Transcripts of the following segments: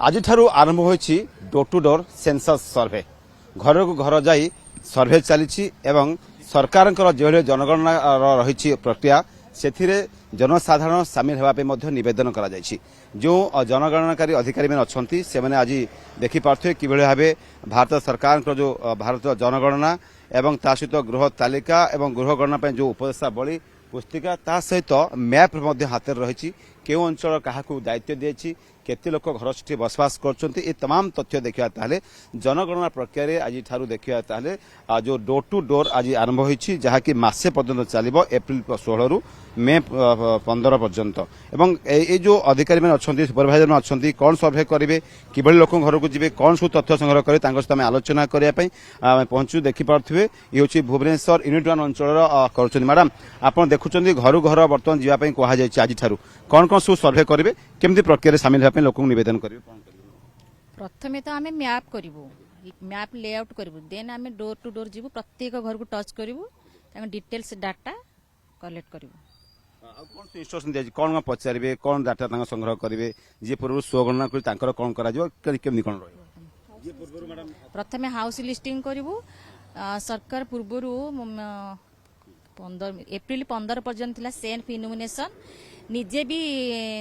आज आरंभ होइछि door to door census सर्वे घर को घर जाई सर्वे चली सरकार जो जनगणना रही प्रक्रिया से जनसाधारण सामिल होगा नवेदन कर जो जनगणनाकारी अधिकारी मैंने अच्छा से मैंने आज देखिपे कि भाव भारत सरकार जो भारत जनगणना एवं ता सहित गृह तालिका एवं गृह गणना जो उपदेशावली पुस्तिका ता सहित मैप हाथ रही केउ अंचल क्या दायित्व दिए केते लोक घर से बसवास कर तमाम तथ्य देखा जनगणना प्रक्रिया आज देखा जो डोर टू डोर आज आरंभ होती जहाँकि मसे पर्यटन चलो एप्रिल 16 रु मे 15 पर्यंत एवं ये जो अधिकारी मैंने अच्छा सुपरभाइजर अच्छा कौन सर्वे करेंगे कि लोक घर को जी कौन सब तथ्य संग्रह करें सहित आम आलोचना करने पहुंचू देखिपे ये हूँ भुवनेश्वर यूनिट 1 अंचल कर मैडम आप देखुं घर घर बर्तमान जावाई कहुई आज कौन कौन सब सर्वे करेंगे केमती प्रक्रिया सामिल होगा लोक नवेदन करेंगे प्रथमे तो आम मैप करूँ मैप लेआउट करूँ देन आम डोर टू डोर जीवु प्रत्येक घर को टच करूँ डिटेल्स डाटा कलेक्ट करूँ कौन इंस्ट्रक्शन दिया कौन कौन पचारे कौन डाटा संग्रह करेंगे जी पूर्व स्वगणना कर कौन करमती कौन प्रथमे हाउस लिस्टिंग करूँ सरकार पूर्वर 15 एप्रिल 15 पर्यंत थिला सेल्फ इनोमिनेशन निजे भी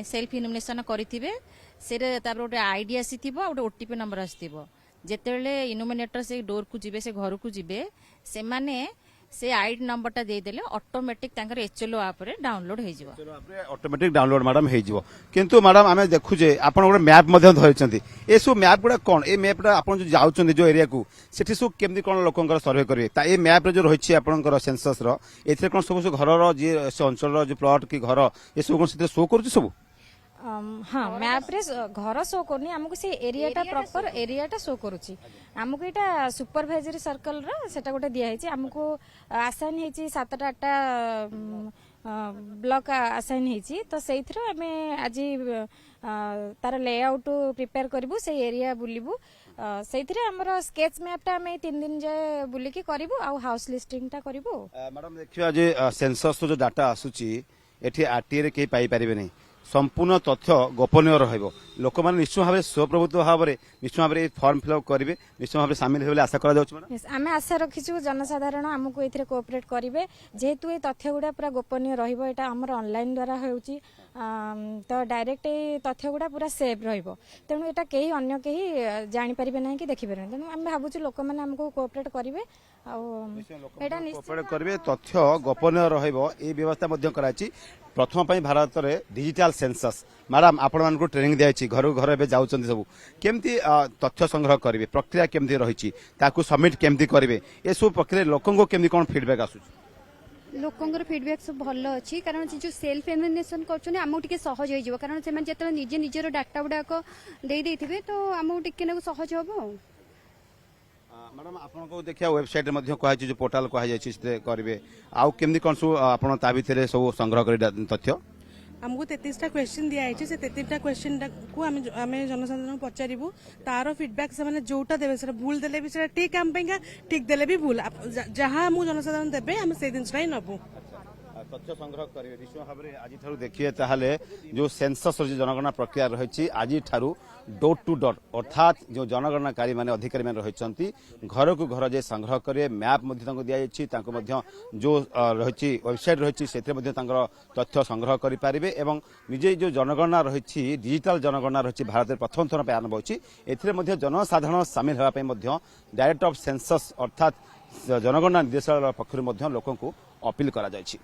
सेल्फ इनोमिनेशन करेंगे से गोटे आईडी आसी गोटे ओटीपी नंबर आसो जितेबाला इनोमिनेटर से डोर को जीवे से घर को जीवे से माने से आईडी नंबर टा देदेले ऑटोमेटिक तांकर एचएलओ आप रे डाउनलोड हो जिवो ऑटोमेटिक डाउनलोड मैडम हो जिवो किंतु मैडम आमे देखुजे आपण गोटे मैप मध्य धरिचंती ए सब मैप गुडा कोन ए मैप टा आपण जो जाउचंती जो एरिया को सेठी सब केमदी कोन लोकंकर सर्वे करबे ता ए मैप रे जो रहिछि आपणकर सेंसस रो एथरे कोन सब घर रो जे से अंचल रो जो प्लॉट की घर ए सब कोन से शो करूछि सब हाँ मैप रे घर शो करनी आमको से एरियाटा प्रॉपर एरियाटा शो करूची आमको एटा सुपरवाइजरी सर्कल रा सेटा गोटे दिया है आमको आसाइन है 7-8 ब्लॉक आसाइन है तो से आज तार लेआउट प्रिपेयर करूँ से एरिया बुलबू से आमर स्केच मैपटा आम 3 दिन जाए बुलिकी करूँ आ हाउस लिस्टिंगटा करूँ मैडम देखिए जे सेंसस जो डाटा आसूची एठी आरटीए रे के पाई परिबे नहीं संपूर्ण तथ्य गोपनीय रहिबो लोक माने निश्चय भाव स्वप्रभुत्व भाव में निश्चय भाव फॉर्म फिलअप करेंगे निश्चय भाव सामिल होले आशा करा जाउछ मैडम आमे आशा रखिछु जनसाधारण आमको एथिरे कोऑपरेट करिवे जेहेतु ए तथ्य गुडा पूरा गोपनीय रहिबो एटा हमर ऑनलाइन द्वारा होउची तो डायरेक्ट ए तथ्य गुडा पूरा सेव रहिबो तेनु एटा केही अन्य केही जानि परिबे नाही कि देखि परिबे तेनु आमे भाबुछु लोक माने हमको कोऑपरेट करिवे आ एटा कोऑपरेट करिवे तथ्य गोपनीय रहिबो ए व्यवस्था मध्ये कराची प्रथम पई भारत रे डिजिटल सेंसस मैडम आपण मानको ट्रेनिंग दियाची घर घर एबे जाउचंती सब केमती तथ्य संग्रह करिवे प्रक्रिया केमती रहिची ताकू सबमिट केमती करिवे ए सब प्रक्रिया लोकन को केमती कोन फीडबैक आसु लोकंर फीडबैक सब भल अच्छी कारण जो सेल्फ एमिनेशन करमको टे सहज हो कारण से जो निजे निजर डाटा गुड़ाक दे तो आमको टे सहज हम मैडम आपको देखिए वेबसाइट में कहुई जो पोर्टाल कहुई करेंगे आउ केमती कौन सब आप सब संग्रह कर तथ्य आमको 33टा क्वेश्चन दिखाई से 33टा क्वेश्चन को आम जनसाधारण पचारू तार फीडबैक से जोटा देवे से भूल देले भी ठीक आम ठीक देले भी भूल जहाँ आमको जनसाधारण देवे आम से जिनसा ही नबू तथ्य संग्रह करेंगे निश्चय भाव में आज देखिए ताहले जो सेंसस जनगणना प्रक्रिया रही आज डोर टू डोर अर्थात जो जनगणनाकारी माने अधिकारी माने रही घर को घर जे संग्रह करेंगे मैप दि जो रही वेबसाइट रही से तथ्य संग्रह करेंगे एवं निजे जो जनगणना रही डिजिटल जनगणना रही भारत में प्रथम थर आरंभ होती जनसाधारण सामिल होगापी डायरेक्टर ऑफ सेंसस अर्थात जनगणना निर्देशालय पक्षर लोक अपील करा जायछि।